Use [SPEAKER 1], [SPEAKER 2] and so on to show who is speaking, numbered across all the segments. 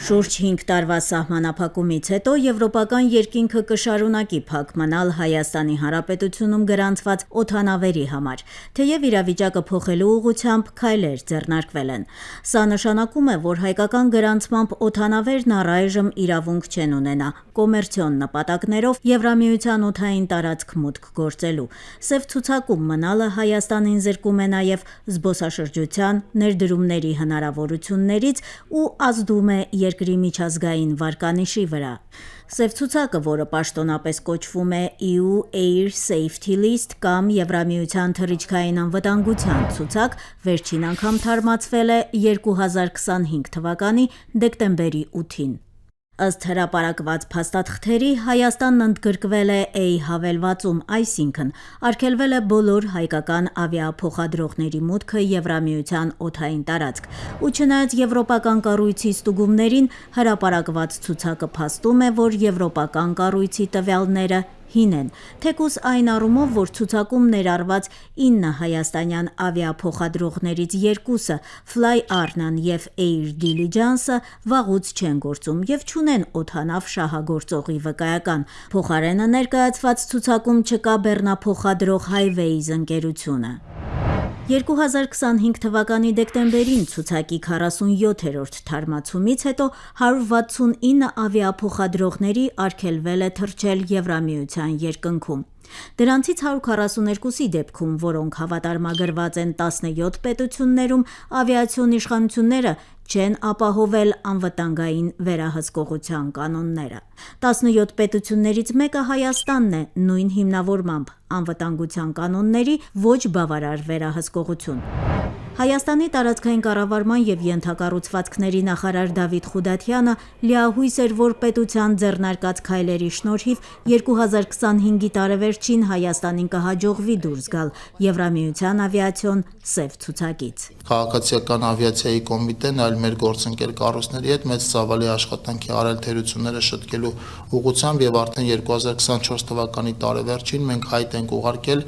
[SPEAKER 1] Շուրջ 5 տարվա սահմանափակումից հետո եվրոպական երկինքը կշարունակի փակ մնալ Հայաստանի Հանրապետությունում գրանցված օդանավերի համար, թեև իրավիճակը փոխելու ուղղությամբ քայլեր ձեռնարկվել են։ Սա նշանակում է, որ հայկական գրանցմամբ օդանավերն առայժմ իրավունք չեն ունենա կոմերցիոն նպատակներով Եվրամիության օդային տարածք մուտք գործելու։ Սև ցուցակում մնալը Հայաստանին զրկում է նաև զբոսաշրջության, ներդրումների հնարավորություններից ու ազդում է երկրի միջազգային վարկանիշի վրա։ Սև ցուցակը, որը պաշտոնապես կոչվում է EU Air Safety List կամ Եվրամիության թռիչքային անվտանգության ցուցակ, վերջին անգամ թարմացվել է 2025 թվականի դեկտեմբերի 8-ին։ Ըստ հրապարակված փաստաթղթերի Հայաստանն ընդգրկվել է A հավելվածում, այսինքն արգելվել է բոլոր հայկական ավիափոխադրողների մուտքը Եվրամիության օդային տարածք, ու չնայած եվրոպական կառույցի ստուգումներին, հրապարակված ցուցակը փաստում է, որ եվրոպական կառույցի տվյալները հին են, թեկուզ այն առումով, որ ցուցակում ներառված 9 հայաստանյան ավիափոխադրողներից երկուսը՝ Fly-Arnan և Air Diligence-ը վաղուց չեն գործում և չունեն օդանավ շահագործողի վկայական։ Փոխարենը ներկայացված ցուցակում չկա բեռնափոխադրող Highways ընկերությունը։ 2025 թվականի դեկտեմբերին ցուցակի 47-րդ թարմացումից հետո 169 ավիափոխադրողների արգելվել է թռչել Եվրամիության երկնքում։ Դրանցից 142-ի դեպքում, որոնք հավատարմագրված են 17 պետություններում, ավիացիոն իշխանությունները չեն ապահովել անվտանգային վերահսկողության կանոնները։ 17 պետություններից մեկը Հայաստանն է, նույն հիմնավորմամբ՝ անվտանգության կանոնների ոչ բավարար վերահսկողություն։ Հայաստանի տարածքային կառավարման և ենթակառուցվածքների նախարար Դավիթ Խուդաթյանը լիահույս էր, որ պետության ձեռնարկած քայլերի շնորհիվ 2025-ի տարեվերջին Հայաստանին կհաջողվի դուրս գալ Եվրամիության ավիացիոն սև ցուցակից։
[SPEAKER 2] Քաղաքացիական ավիացիայի կոմիտեն այլ մեր գործընկեր կառույցների հետ մեծ ծավալի աշխատանքի արել թերությունները շտկելու ուղղությամբ եւ արդեն 2024 թվականի տարեվերջին մենք հայտ ենք ուղարկել,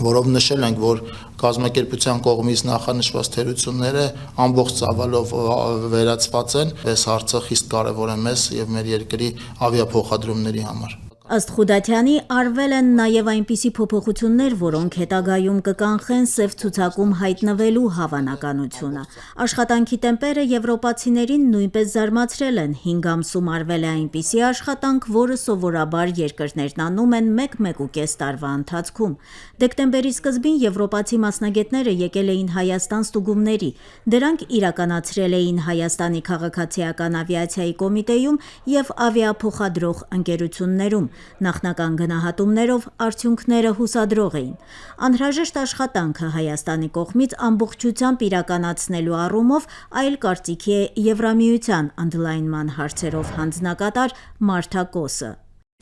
[SPEAKER 2] որով նշել ենք, որ կազմակերպության կողմից նախանշված թերությունները ամբողջ ծավալով վերացված են։ Այս հարցը խիստ կարևոր է մեզ եւ մեր երկրի ավիափոխադրումների համար։
[SPEAKER 1] Ըստ Խուդաթյանի, արվել են նաև այնպիսի փոփոխություններ, որոնք հետագայում կկանխեն սև ցուցակում հայտնվելու հավանականությունը։ Աշխատանքի տեմպերը եվրոպացիներին նույնպես զարմացրել են։ 5 ամսում արվել է այնպիսի աշխատանք, որը սովորաբար երկրներն անում են 1-1.5 տարվա ընթացքում։ Դեկտեմբերի սկզբին եվրոպացի մասնագետները եկել էին Հայաստան ստուգումների։ Դրանք իրականացրել էին Հայաստանի քաղաքացիական ավիացիայի կոմիտեում եւ ավիափոխադրող ընկերություններում։ Նախնական գնահատումներով արդյունքները հուսադրող էին։ Անհրաժեշտ աշխատանքը Հայաստանի կողմից ամբողջությամբ իրականացնելու առումով այլ կարծիքի է Եվրամիության ընդլայնման հարցերով հանձնակատար Մարթա Կոսը։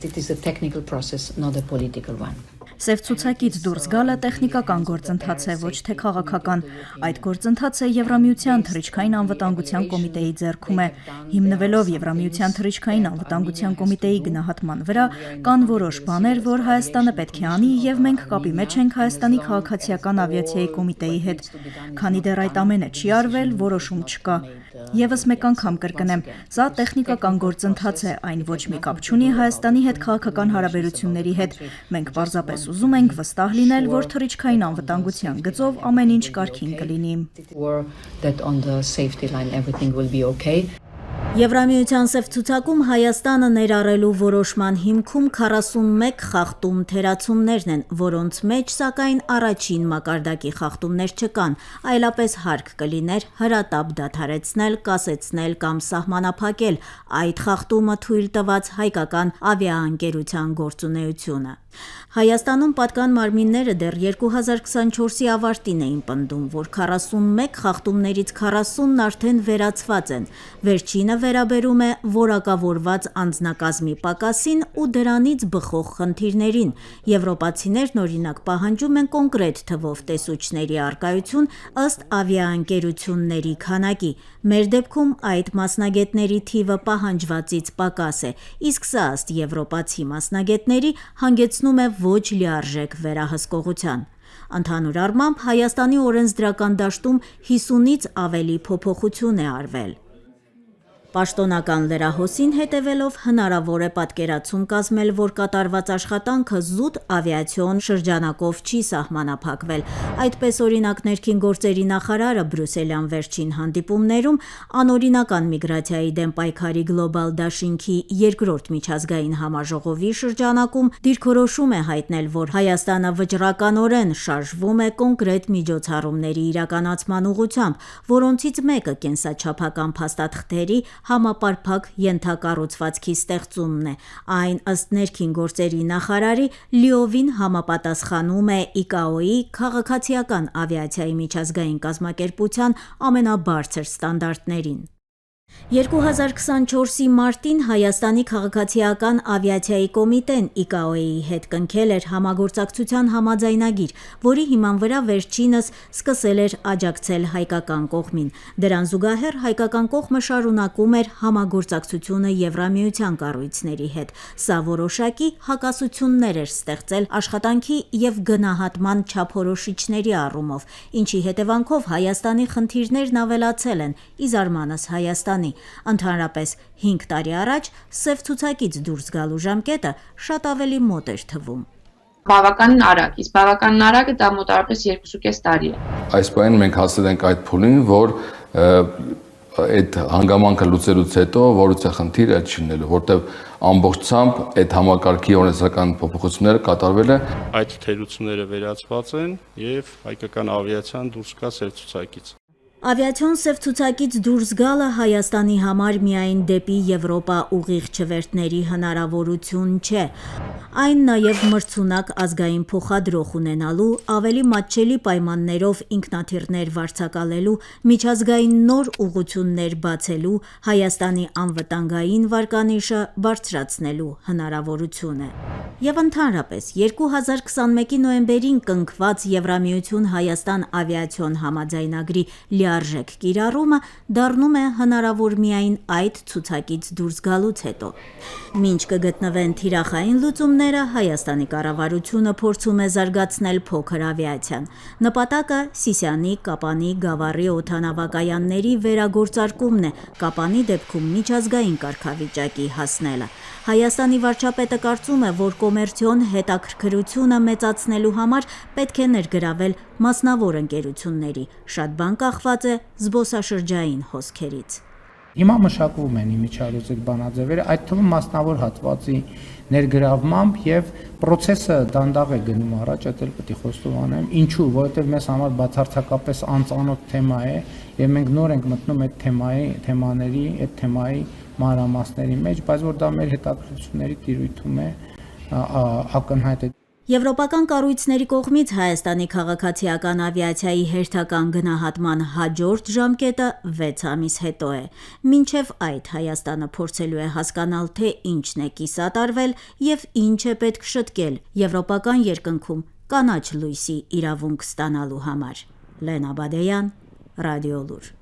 [SPEAKER 3] It is a technical process, not a political one.
[SPEAKER 4] Սև ցուցակից դուրս գալը տեխնիկական գործընթաց է, ոչ թե քաղաքական։ Այդ գործընթացը Եվրամիության թռիչքային անվտանգության կոմիտեի ձեռքում է։ Հիմնվելով Եվրամիության թռիչքային անվտանգության կոմիտեի գնահատման վրա, կան որոշ բաներ, որ Հայաստանը պետք է անի, եւ մենք կապի մեջ ենք Հայաստանի քաղաքացիական ավիացիայի կոմիտեի հետ։ Քանի դեռ այդ ամենը չի արվել, որոշում չկա։ Եվս մեկ անգամ կրկնեմ, սա տեխնիկական գործընթաց է, այն ոչ մի կապ չունի Հայաստանի հետ քաղաքական հարաբերությունների հետ։ Մենք պարզապես ուզում ենք վստահ լինել, որ թռիչքային անվտանգության գծով ամեն ինչ կարգին կլինի։
[SPEAKER 1] Եվրամիության սև ցուցակում Հայաստանը ներառելու որոշման հիմքում 41 խախտում թերացումներն են, որոնց մեջ սակայն առաջին մակարդակի խախտումներ չկան, այլապես հարկ կլիներ հրատապ դադարեցնել, կասեցնել կամ սահմանափակել այդ խախտումը թույլ տված հայկական ավիաընկերության գործունեությունը։ Հայաստանում պատկան մարմինները դեռ 2024-ի ավարտին էին պնդում, որ 41 խախտումներից 40-ն արդեն վերացված են։ Վերջինը վերաբերում է որակավորված անձնակազմի պակասին ու դրանից բխող խնդիրներին։ Եվրոպացիներն օրինակ պահանջում են կոնկրետ թվով տեսուչների առկայություն ըստ ավիաընկերությունների քանակի։ Մեր դեպքում այդ մասնագետների թիվը պահանջվածից պակաս է, իսկ սա ըստ եվրոպացի մասնագետների հանգեցնում է ոչ լիարժեք վերահսկողության։ Ընդհանուր առմամբ Հայաստանի օրենսդրական դաշտում 50-ից ավելի փոփոխություն է արվել։ Պաշտոնական լրահոսին հետևելով հնարավոր է պատկերացում կազմել, որ կատարված աշխատանքը զուտ ավիացիոն շրջանակով չի սահմանափակվել։ Այդպես օրինակ ներքին գործերի նախարարը բրյուսելյան վերջին հանդիպումներում անօրինական միգրացիայի դեմ պայքարի գլոբալ դաշինքի երկրորդ միջազգային համաժողովի շրջանակում դիրքորոշում է հայտնել, որ Հայաստանը վճռականորեն շարժվում է կոնկրետ միջոցառումների իրականացման ուղղությամբ, որոնցից մեկը կենսաչափական փաստաթղթերի համապարփակ ենթակառուցվածքի ստեղծումն է։ Այն ըստ ներքին գործերի նախարարի լիովին համապատասխանում է ICAO-ի քաղաքացիական ավիացիայի միջազգային կազմակերպության ամենաբարձր ստանդարտներին։ 2024-ի մարտին Հայաստանի քաղաքացիական ավիացիայի կոմիտեն ICAO-ի հետ կնքել էր համագործակցության համաձայնագիր, որի հիման վրա վերջինս սկսել էր աջակցել հայկական կողմին։ Դրան զուգահեռ հայկական կողմը շարունակում էր համագործակցությունը Եվրամիության կառույցների հետ։ Սա որոշակի հակասություններ էր ստեղծել աշխատանքի եւ գնահատման չափորոշիչների առումով, ինչի հետևանքով Հայաստանի խնդիրներն ավելացել են, ի զարմանս Հայաստանի։ Ընդհանրապես 5 տարի առաջ սև ցուցակից դուրս գալու ժամկետը շատ ավելի մոտ էր թվում։
[SPEAKER 5] Բավականին արագ, իսկ բավականին արագը դա մոտավորապես 2.5 տարի է։
[SPEAKER 6] Այս պահին մենք հասել ենք այդ փուլին, որ այդ հանգամանքը լուծելուց հետո որուցյալ խնդիրը չի լինելու, որտեղ ամբողջությամբ այդ համակարգի օրենսդրական փոփոխությունները կատարվել է։
[SPEAKER 7] Այդ թերությունները վերացված են եւ հայկական ավիացիան դուրս գա սև ցուցակից։
[SPEAKER 1] Ավիացիոն սև ցուցակից դուրս գալը Հայաստանի համար միայն դեպի Եվրոպա ուղիղ չվերթների հնարավորություն չէ, այն նաև մրցունակ ազգային փոխադրող ունենալու, ավելի մատչելի պայմաններով ինքնաթիռներ վարձակալելու, միջազգային նոր ուղղություններ բացելու, Հայաստանի անվտանգային վարկանիշը բարձրացնելու հնարավորություն է։ Եվ ընդհանրապես 2021-ի նոյեմբերին կնքված Եվրամիություն-Հայաստան ավիացիոն համաձայնագրի լիարժեք կիրառումը դառնում է հնարավոր միայն այդ ցուցակից դուրս գալուց հետո։ Մինչ կգտնվեն թիրախային լուծումները, Հայաստանի կառավարությունը փորձում է զարգացնել փոքր ավիացիան։ Նպատակը Սիսիանի, Կապանի, Գավառի օդանավակայանների վերագործարկումն է, Կապանի դեպքում միջազգային կարգավիճակի հասնելը։ Հայաստանի վարչապետը կարծում է, որ կոմերցիոն հետաքրքրությունը մեծացնելու համար պետք է ներգրավել մասնավոր ընկերությունների, շատ բան կախված է զբոսաշրջային հոսքերից։
[SPEAKER 8] Հիմա մշակվում են իմիջիայլոց բանաձևերը, այդ թվում մասնավոր հատվածի ներգրավմամբ եւ process-ը դանդաղ է գնում առաջ, դա էլ պետք է խոստովանեմ։ Ինչու՞, որովհետեւ մեզ համար բացարձակապես անծանոթ թեմա է եւ մենք նոր ենք մտնում այդ թեմայի մանրամասների մեջ, բայց որ դա մեր հետաքրքրությունների տիրույթում է ակնհայտ է։
[SPEAKER 1] Եվրոպական կառույցների կողմից Հայաստանի քաղաքացիական ավիացիայի հերթական գնահատման հաջորդ ժամկետը 6 ամիս հետո է։ Մինչև այդ Հայաստանը փորձելու է հասկանալ, թե ինչն է կիսատարվել եւ ինչ է պետք շտկել եվրոպական երկնքում կանաչ լույսի իրավունք ստանալու համար։ Լենա Բադեյան, Ռադիոլուր։